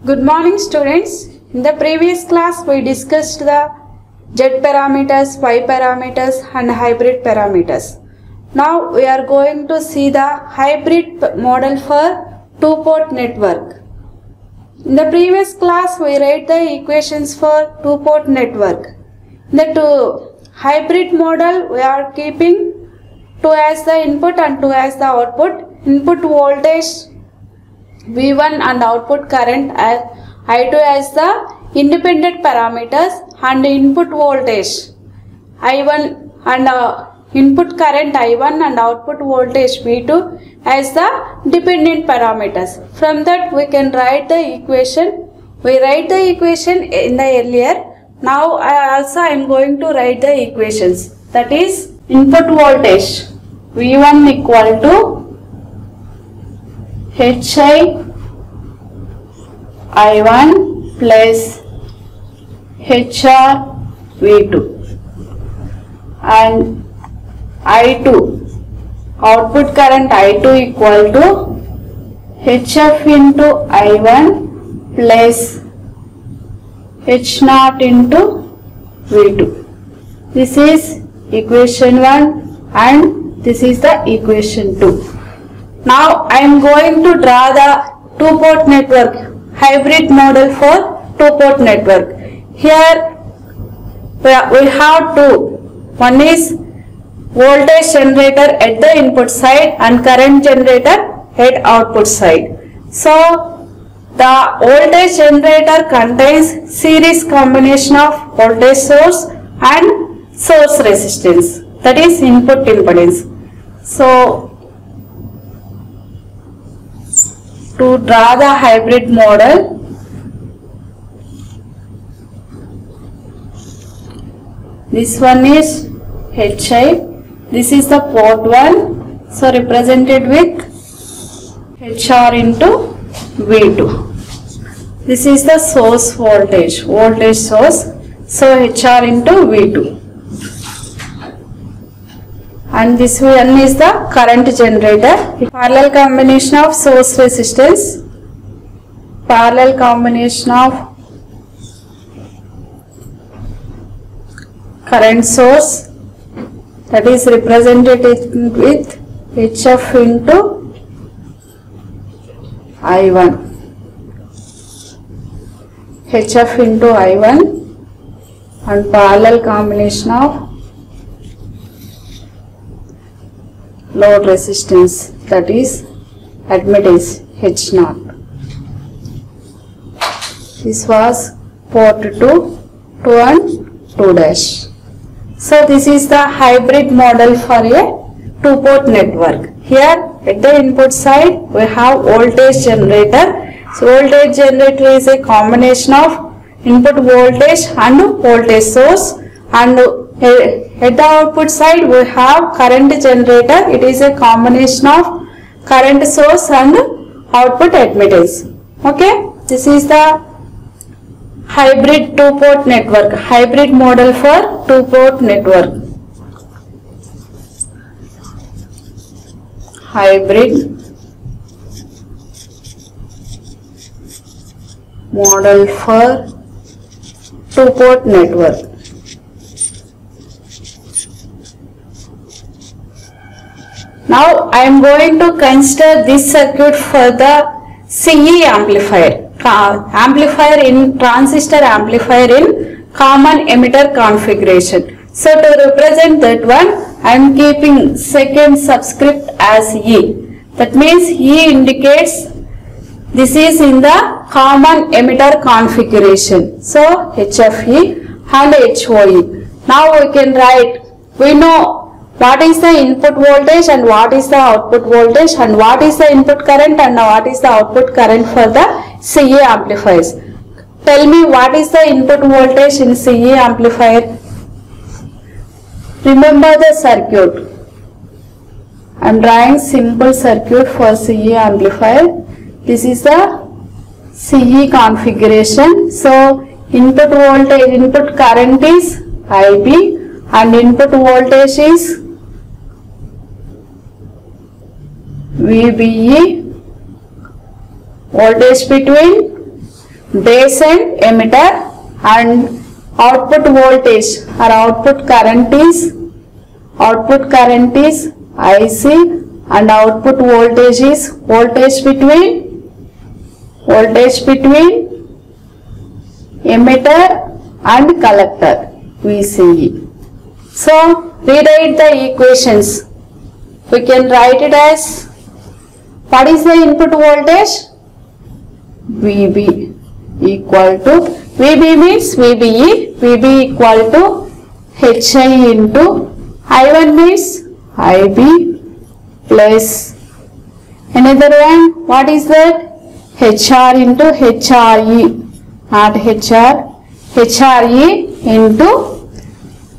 Good morning students. In the previous class we discussed the Z parameters, Y parameters and hybrid parameters. Now we are going to see the hybrid model for two-port network. In the previous class we read the equations for two-port network. In the hybrid model we are keeping 2 as the input and 2 as the output. Input voltage V1 and output current as I2 as the independent parameters, and input voltage I1 and input current I1 and output voltage V2 as the dependent parameters. From that we can write the equation. We write the equation in the earlier. Now I am going to write the equations. That is input voltage V1 equal to HI I1 plus HR V2 and I2 output current I2 equal to HF into I1 plus H0 into V2. This is equation 1 and this is the equation 2. Now I am going to draw the two-port network, hybrid model for two-port network. Here we have two. One is voltage generator at the input side and current generator at output side. So the voltage generator contains series combination of voltage source and source resistance, that is input impedance. So to draw the hybrid model, this one is HI, this is the port 1, so represented with HR into V2. This is the source voltage source, so HR into V2. And this one is the current generator. Parallel combination of source resistance, parallel combination of current source, that is represented with HF into I1. HF into I1 and parallel combination of load resistance, that is admittance H0. This was port 2 and 2 dash. So this is the hybrid model for a two-port network. Here at the input side we have voltage generator. So voltage generator is a combination of input voltage and voltage source, and at the output side we have current generator. It is a combination of current source and output admittance. Okay, this is the hybrid two-port network, hybrid model for two-port network. Hybrid model for two-port network. Now I am going to consider this circuit for the CE amplifier. Transistor amplifier in common emitter configuration. So to represent that one, I am keeping second subscript as E. That means E indicates this is in the common emitter configuration. So HFE and HOE. Now we can write, we know what is the input voltage and what is the output voltage and what is the input current and what is the output current for the CE amplifiers. Tell me what is the input voltage in CE amplifier. Remember the circuit. I am drawing simple circuit for CE amplifier. This is the CE configuration. So input voltage, input current is IB and input voltage is VBE, voltage between base and emitter, and output voltage or output current is IC, and output voltage is voltage between emitter and collector, VCE. So rewrite the equations. We can write it as, what is the input voltage? VB equal to, VB means VBE, VB equal to HI into I1 means IB plus another one, what is that? HR into HRE, not HR, HRE into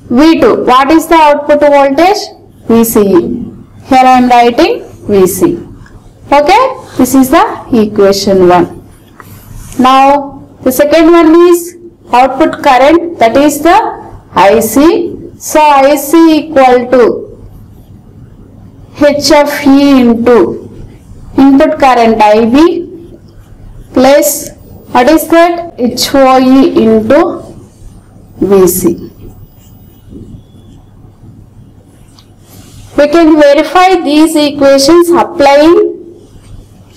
V2. What is the output voltage? VCE. Here I am writing VC. Okay, this is the equation 1. Now the second one is output current, that is the IC. So IC equal to HFE into input current IB plus, what is that? HOE into VC. We can verify these equations applying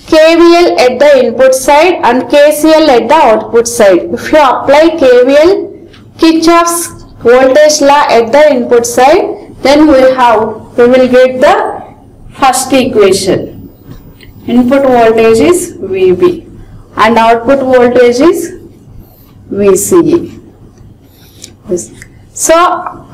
KVL at the input side and KCL at the output side. If you apply KVL, Kirchhoff's voltage law at the input side, then we will get the first equation. Input voltage is VB and output voltage is VCE. So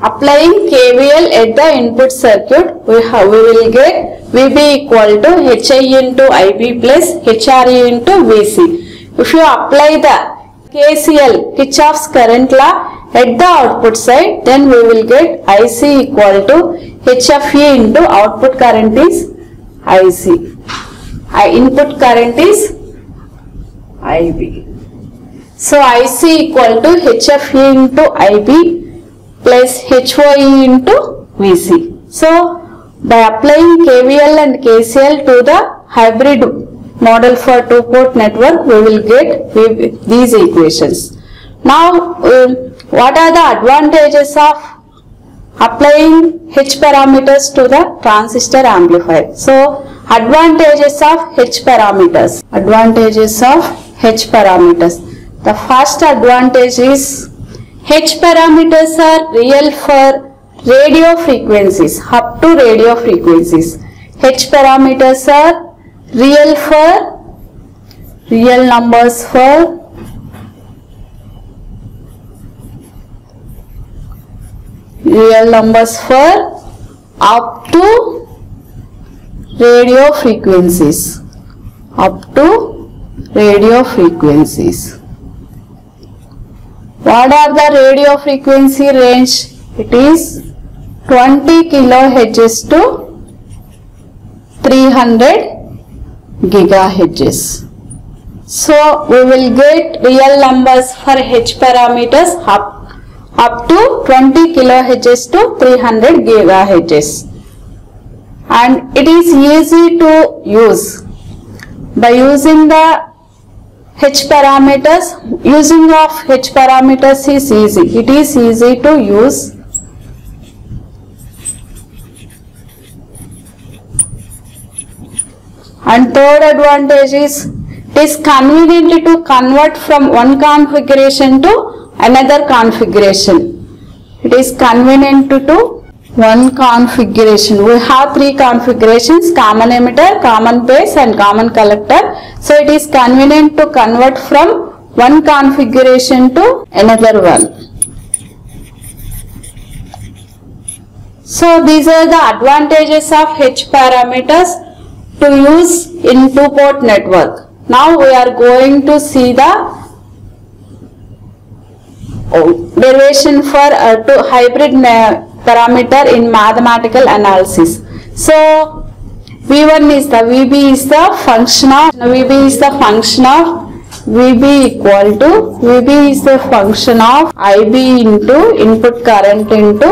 applying KVL at the input circuit, we will get VB equal to HI into IB plus HRE into VC. If you apply the KCL, Kirchhoff's current law, at the output side, then we will get IC equal to HFE into output current is IC. Input current is IB. So IC equal to HFE into IB plus HOE into VC. So by applying KVL and KCL to the hybrid model for two-port network, we will get these equations. Now, what are the advantages of applying H parameters to the transistor amplifier? So, advantages of H parameters. Advantages of H parameters. The first advantage is H parameters are real for radio frequencies, up to radio frequencies. H parameters are real for real numbers for up to radio frequencies. Up to radio frequencies. What are the radio frequency range? It is 20 kilohertz to 300 gigahertz. So we will get real numbers for H parameters up to 20 kilohertz to 300 gigahertz. And it is easy to use. By using the H parameters, using of H parameters is easy. It is easy to use. And third advantage is, it is convenient to convert from one configuration to another configuration. It is convenient to do one configuration. We have three configurations: common emitter, common base and common collector. So it is convenient to convert from one configuration to another one. So these are the advantages of H parameters to use in two-port network. Now we are going to see the derivation for hybrid parameter in mathematical analysis. So V1 is the VB is the function of VB equal to VB is the function of IB into input current into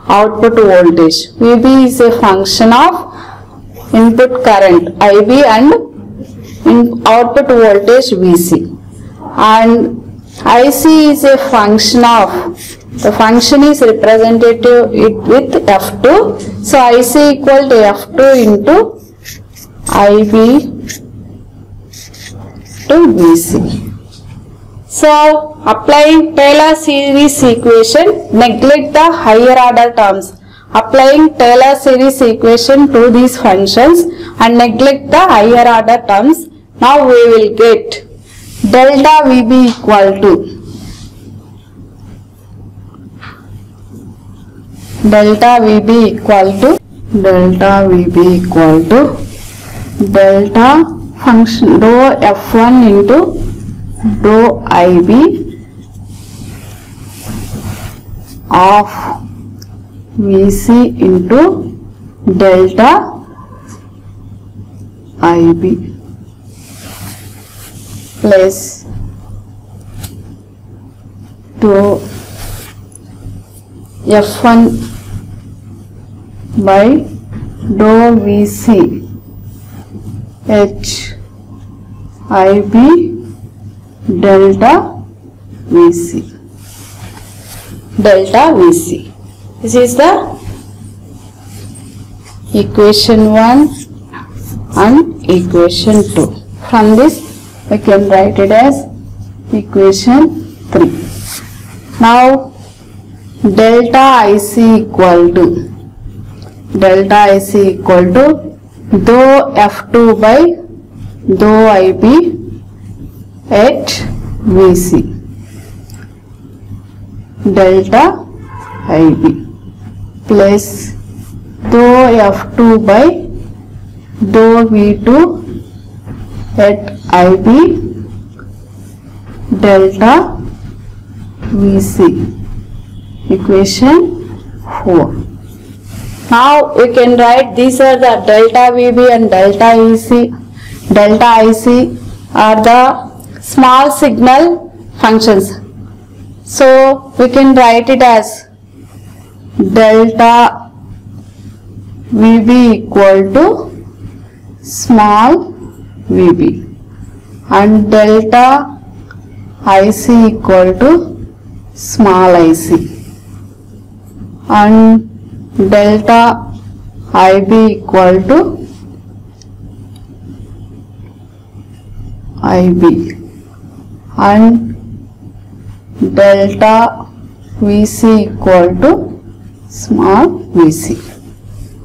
output voltage. VB is a function of input current IB and output voltage VC. and IC is a function of, the function is representative with F2. So IC equal to F2 into IB to VC. So applying Taylor series equation, neglect the higher order terms. Applying Taylor series equation to these functions and neglect the higher order terms. Now we will get delta VB equal to delta VB equal to delta function dou F1 into dou IB of VC into delta IB plus dou F1 by dou VC H IB delta VC. This is the equation 1 and equation 2. From this we can write it as equation 3. Now delta IC equal to dou F2 by dou IB at VC delta IB plus dou F2 by dou V2 at IB delta VC, equation 4. Now we can write these are the delta VB and delta EC. Delta IC are the small signal functions. So we can write it as delta VB equal to small VB and delta IC equal to small IC and delta IB equal to IB and delta VC equal to small VC.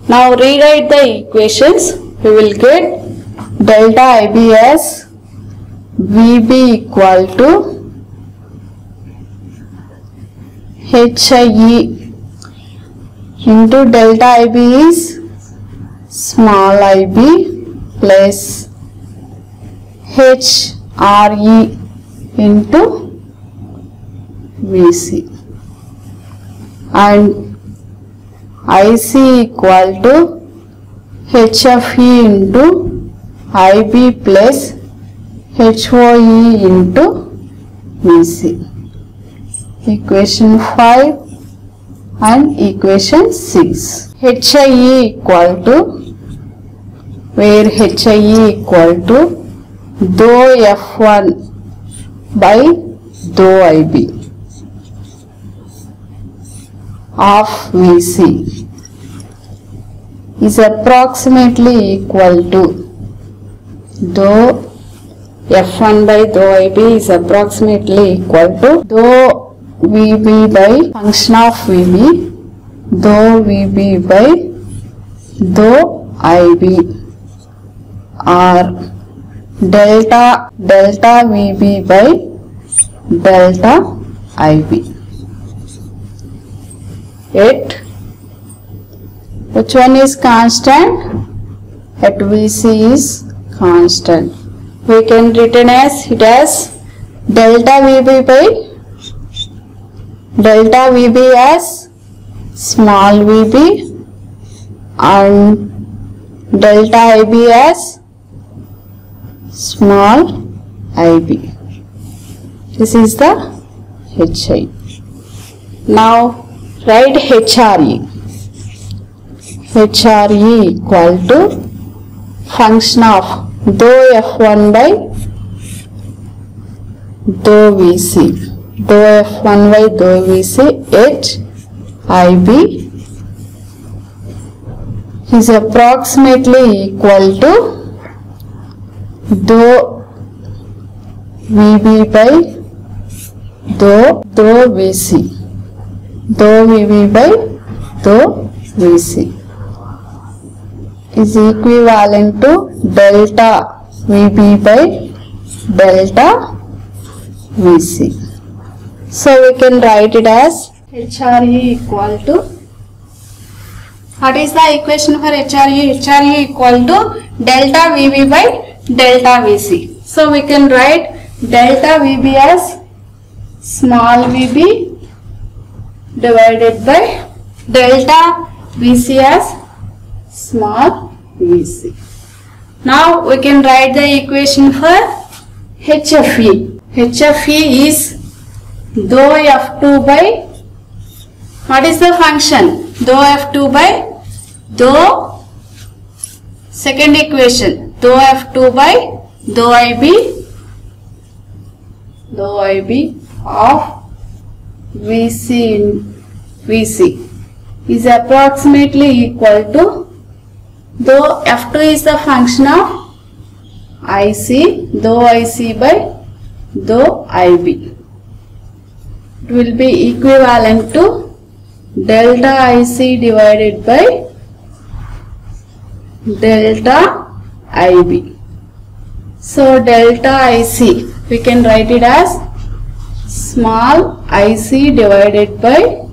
Now rewrite the equations. We will get delta IB as VB equal to HIE into delta IB is small IB plus HRE into VC and IC equal to HFE into IB plus HOE into VC. Equation 5 and equation 6. HIE equal to, where HIE equal to dou F1 by dou IB of VC is approximately equal to dou F1 by dou IB is approximately equal to dou VB by function of VB dou VB by dou IB or delta VB by delta IB. At which one is constant? At VC is constant. We can written as it as delta VB as small VB and delta IB as small IB. This is the HI. Now write HRE. HRE equal to function of dou F1 by dou VC, dou F1 by dou VC at IB is approximately equal to dou VB by dou VC, dou VB by dou VC is equivalent to delta VB by delta VC. So we can write it as HRE equal to, what is the equation for HRE? HRE equal to delta VB by delta VC. So we can write delta VB as small vb divided by delta VC as small vc. Now we can write the equation for HFE. HFE is dou F2 by, what is the function? Dou F2 by dou, second equation, dou F2 by dou IB of VC is approximately equal to, though F2 is the function of IC, dou IC by dou IB. It will be equivalent to delta IC divided by delta IB. So delta IC, we can write it as small IC divided by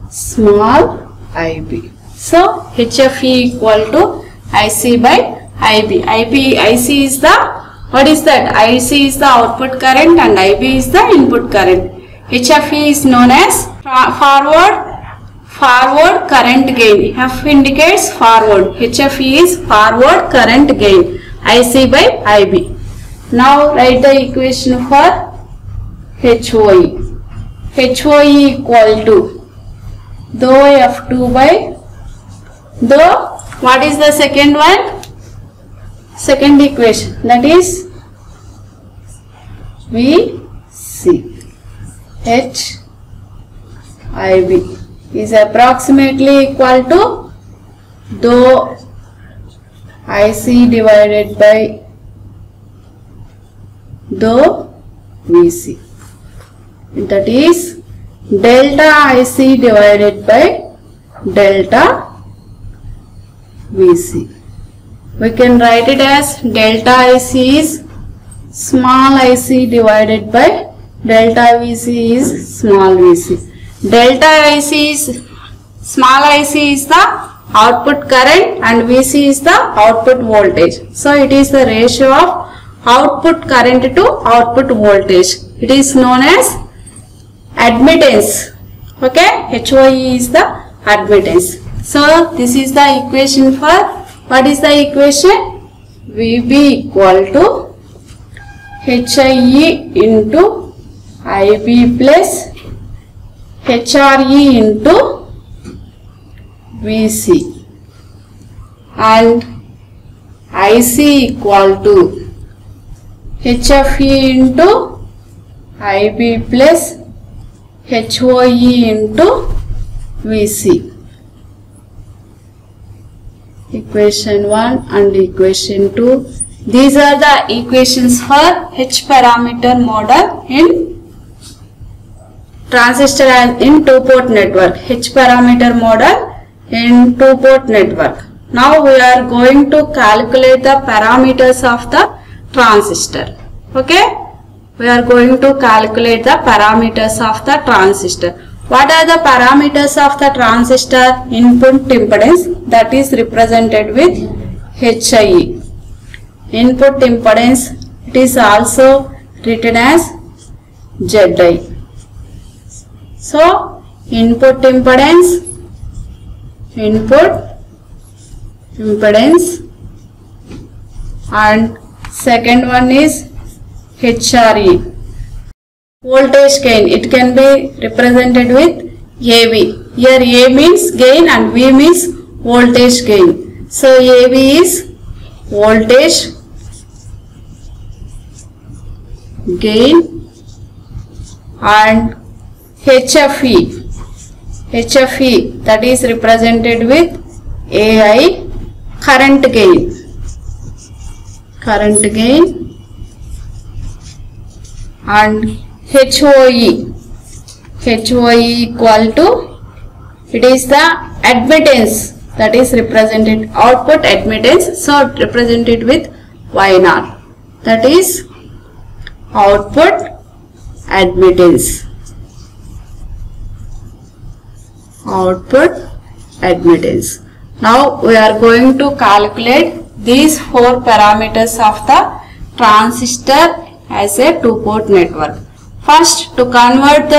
small IB. So HFE equal to IC by IB. IC is the, what is that? IC is the output current and IB is the input current. HFE is known as forward current gain. F indicates forward. HFE is forward current gain. IC by IB. Now write the equation for HOE. HOE equal to dou F2 by dou, what is the second one? Second equation, that is VC. HIB is approximately equal to dou IC divided by dou VC, that is delta IC divided by delta VC. We can write it as delta IC is small IC divided by delta VC is small VC. Delta IC is, small IC is the output current and VC is the output voltage. So it is the ratio of output current to output voltage. It is known as admittance. Okay, HOE is the admittance. So this is the equation for, what is the equation? VB equal to HIE into IB plus HRE into VC, and IC equal to HFE into IB plus HOE into VC. Equation 1 and equation 2. These are the equations for H parameter model in transistor and in two-port network. H parameter model in two-port network. Now we are going to calculate the parameters of the transistor. Okay, we are going to calculate the parameters of the transistor. What are the parameters of the transistor? Input impedance, that is represented with HIE. Input impedance, it is also written as ZI. So input impedance and second one is HRE. Voltage gain, it can be represented with AV. Here A means gain and V means voltage gain. So AV is voltage gain, and HFE. HFE, that is represented with AI, current gain. Current gain, and HOE. HOE equal to, it is the admittance, that is represented, output admittance, so represented with Y0, that is output admittance. Output admittance. Now we are going to calculate these 4 parameters of the transistor as a 2-port network. First, to convert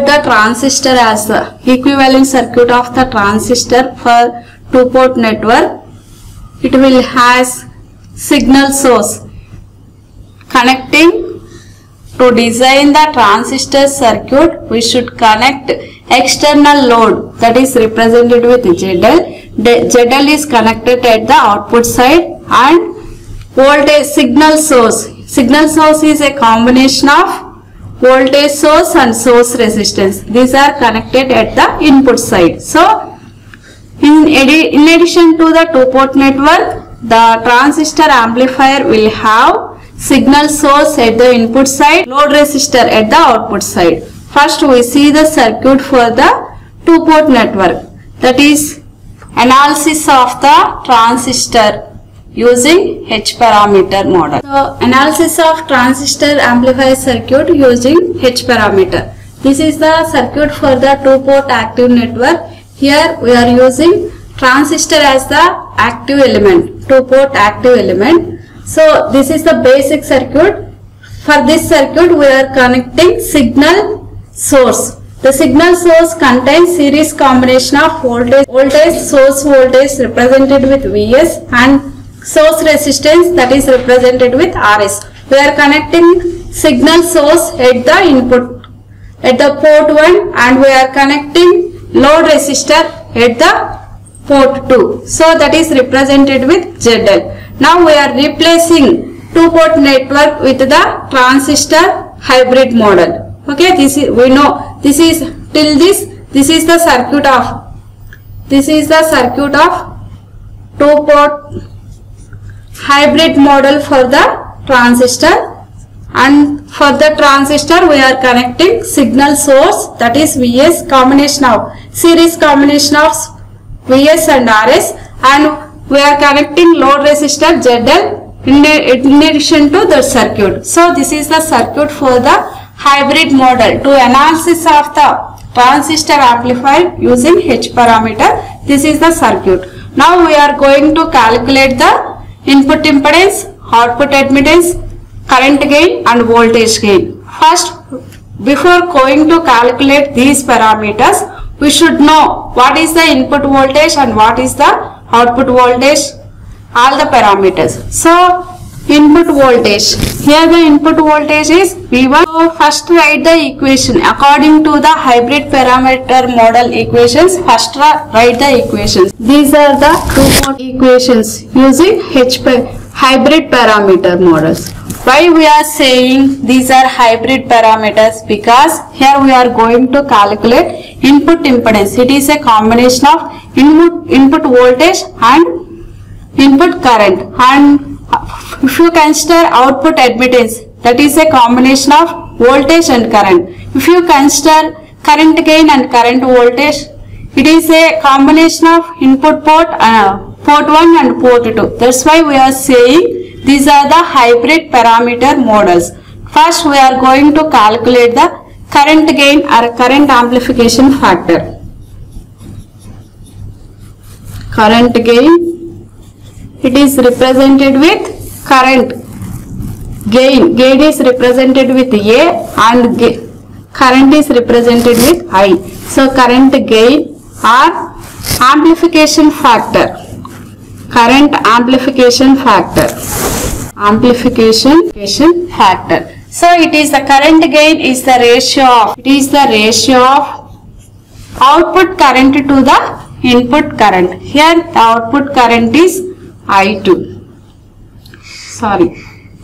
the transistor as the equivalent circuit of the transistor for 2-port network, it will has signal source. Connecting, to design the transistor circuit, we should connect external load, that is represented with ZL. ZL is connected at the output side, and voltage signal source. Signal source is a combination of voltage source and source resistance. These are connected at the input side. So, in addition to the 2-port network, the transistor amplifier will have signal source at the input side, load resistor at the output side. First, we see the circuit for the 2-port network, that is analysis of the transistor using H parameter model. So, analysis of transistor amplifier circuit using H parameter. This is the circuit for the 2-port active network. Here we are using transistor as the active element, 2-port active element. So, this is the basic circuit. For this circuit, we are connecting signal source. The signal source contains series combination of voltage source voltage represented with Vs and source resistance, that is represented with Rs. We are connecting signal source at the input, at the port 1, and we are connecting load resistor at the port 2. So, that is represented with ZL. Now, we are replacing 2-port network with the transistor hybrid model. Okay, this is, we know, this is till this is the circuit of, 2-port hybrid model for the transistor, and for the transistor we are connecting signal source, that is Vs, combination of series combination of Vs and Rs, and we are connecting load resistor ZL in addition to the circuit. So, this is the circuit for the hybrid model to analysis of the transistor amplifier using H parameter. This is the circuit. Now, we are going to calculate the input impedance, output admittance, current gain and voltage gain. First, before going to calculate these parameters, we should know what is the input voltage and what is the output voltage, all the parameters. So, input voltage, here the input voltage is V1. So, first write the equation according to the hybrid parameter model equations. First write the equations. These are the 2-port equations using hybrid parameter models. Why we are saying these are hybrid parameters? Because here we are going to calculate input impedance. It is a combination of input voltage and input current, and if you consider output admittance, that is a combination of voltage and current. If you consider current gain and current voltage, it is a combination of input port 1 and port 2. That's why we are saying these are the hybrid parameter models. First, we are going to calculate the current gain or current amplification factor. Current gain, it is represented with current. Gain is represented with A and current is represented with I. So, current gain or amplification factor. Current amplification factor. So, it is the current gain is the ratio of output current to the input current. Here the output current is I2.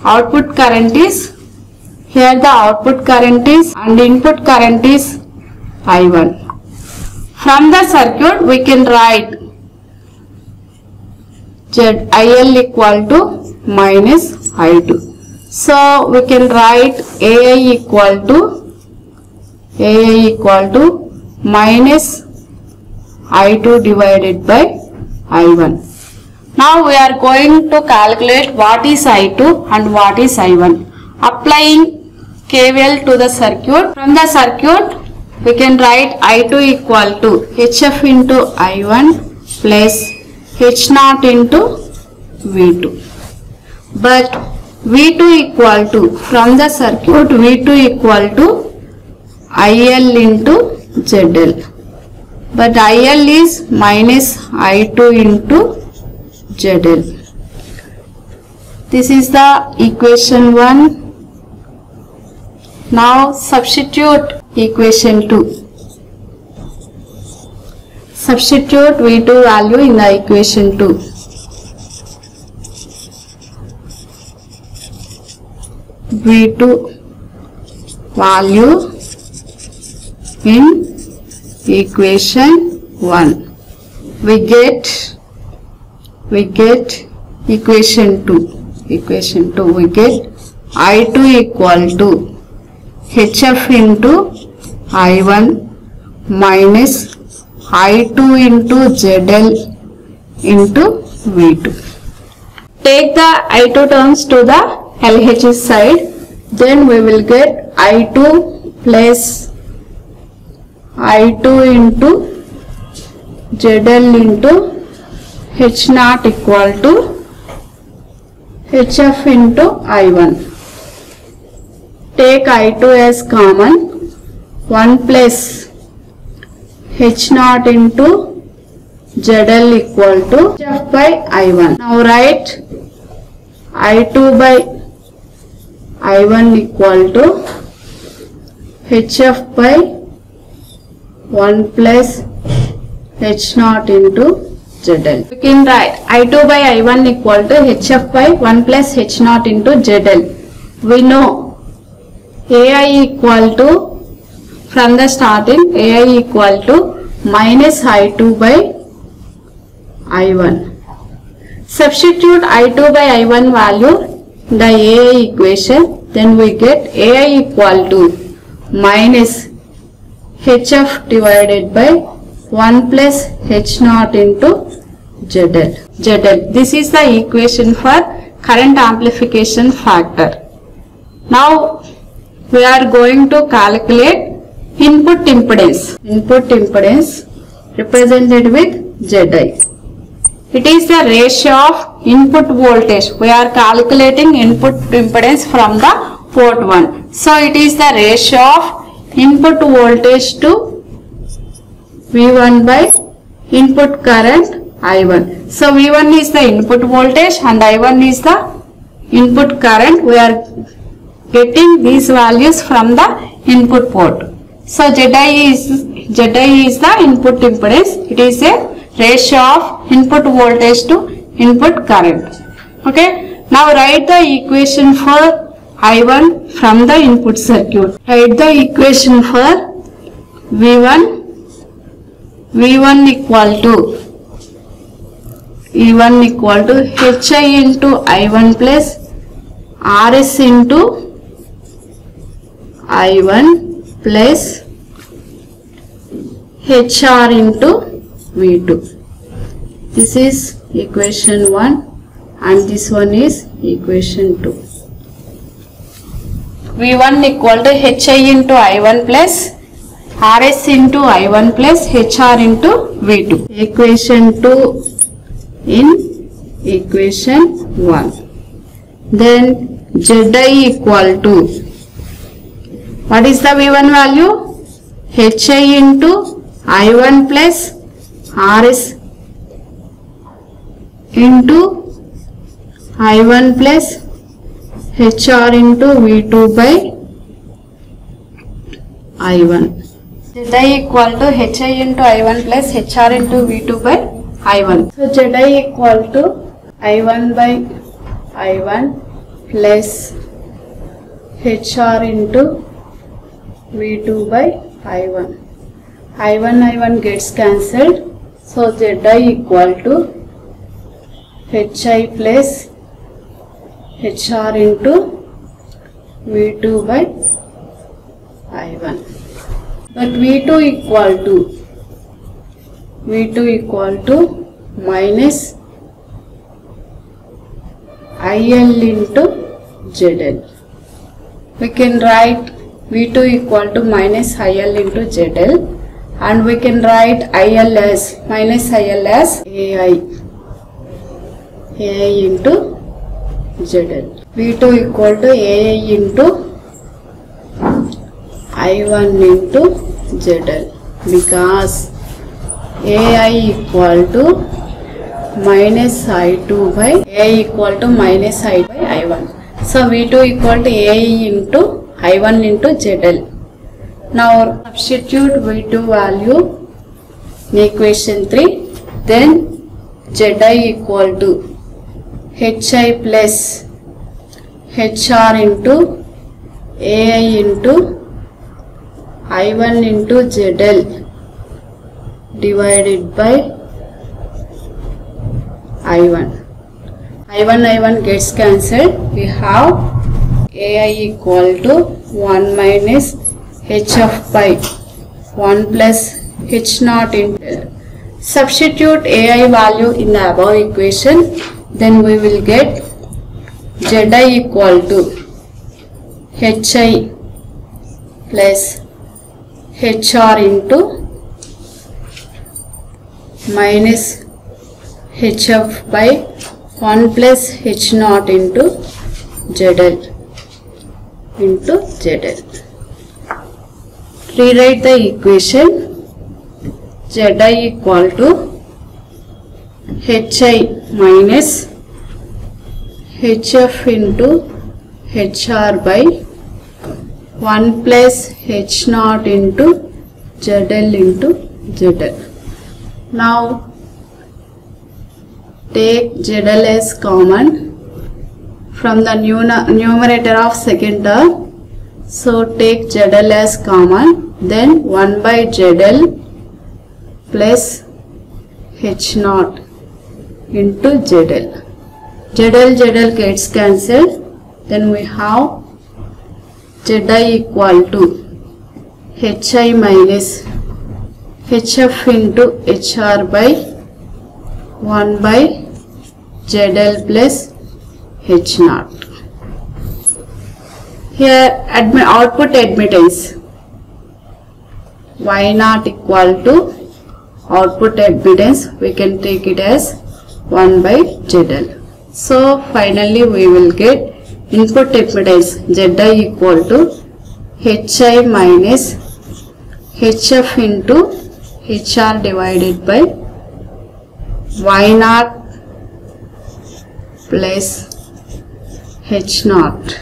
output current is, here the output current is and input current is I1. From the circuit we can write IL equal to minus I2. So we can write AI equal to minus I2 divided by I1. Now we are going to calculate what is I2 and what is I1. Applying KVL to the circuit. From the circuit we can write I2 equal to HF into I1 plus H0 into V2. But V2 equal to, from the circuit V2 equal to IL into ZL. But IL is minus I2 into ZL. This is the equation 1. Now substitute equation 2. Substitute V2 value in the equation 2. V2 value in equation 1. We get equation 2. Equation 2 we get I2 equal to HF into I1 minus I2 into ZL into V2. Take the I2 terms to the LHS side, then we will get I2 plus I2 into ZL into H0 equal to HF into I1. Take I2 as common, 1 plus H0 into ZL equal to HF by I1. Now write I2 by I1 equal to HF by 1 plus H0 into ZL. We can write I2 by I1 equal to HF by 1 plus H0 into ZL. We know AI equal to, from the starting, AI equal to minus I2 by I1. Substitute I2 by I1 value in the AI equation, then we get AI equal to minus HF divided by 1 plus H0 into ZL. This is the equation for current amplification factor. Now we are going to calculate input impedance. Input impedance represented with ZI. It is the ratio of input voltage. We are calculating input impedance from the port 1. So it is the ratio of input voltage to V1 by input current I1. So V1 is the input voltage and I1 is the input current. We are getting these values from the input port. So ZI is the input impedance. It is a ratio of input voltage to input current. Okay. Now write the equation for I1 from the input circuit. Write the equation for V1 equal to HI into I1 plus RS into I1 plus HR into V2. This is equation 1 and this one is equation 2. V1 equal to HI into I1 plus RS into I1 plus HR into V2. Equation 2 in equation 1. Then ZI equal to, what is the V1 value? HI into I1 plus RS into I1 plus HR into V2 by I1. ZI equal to HI into I1 plus HR into V2 by I1. So ZI equal to I1 by I1 plus HR into V2 by I1. I1 gets cancelled. So Zi equal to Hi plus HR into V2 by I1. But V2 equal to minus IL into ZL. We can write V2 equal to minus IL into ZL, and we can write IL as minus IL as AI into ZL. V2 equal to AI into I1 into ZL, because AI equal to minus I2 by AI equal to minus I by I1. So V2 equal to AI into I1 into ZL. Now substitute V2 value in equation 3. Then Zi equal to Hi plus HR into AI into I1 into ZL divided by I1. I1 gets cancelled. We have AI equal to 1 minus HF by 1 plus H naught into L. Substitute AI value in the above equation. Then we will get Zi equal to Hi plus HR into minus HF by 1 plus H naught into ZL into ZL. Rewrite the equation. Zi equal to Hi minus HF into HR by 1 plus H naught into ZL into ZL. Now take ZL as common from the numerator of second term. So take ZL as common. Then 1 by ZL plus H naught into ZL. ZL gets cancelled. Then we have Zi equal to Hi minus HF into HR by 1 by ZL plus H naught. Here output admittance Y naught equal to output admittance, we can take it as 1 by ZL. So finally we will get input impedance Zi equal to Hi minus HF into HR divided by Y naught plus H naught.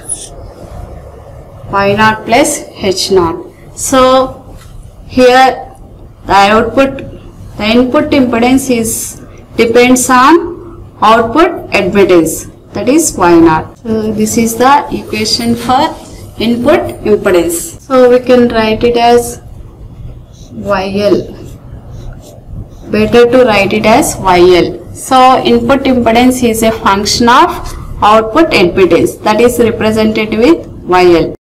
Y naught plus H naught. So here the input impedance depends on output admittance, that is Y naught. So this is the equation for input impedance. So we can write it as YL. Better to write it as YL. So input impedance is a function of output admittance, that is represented with YL.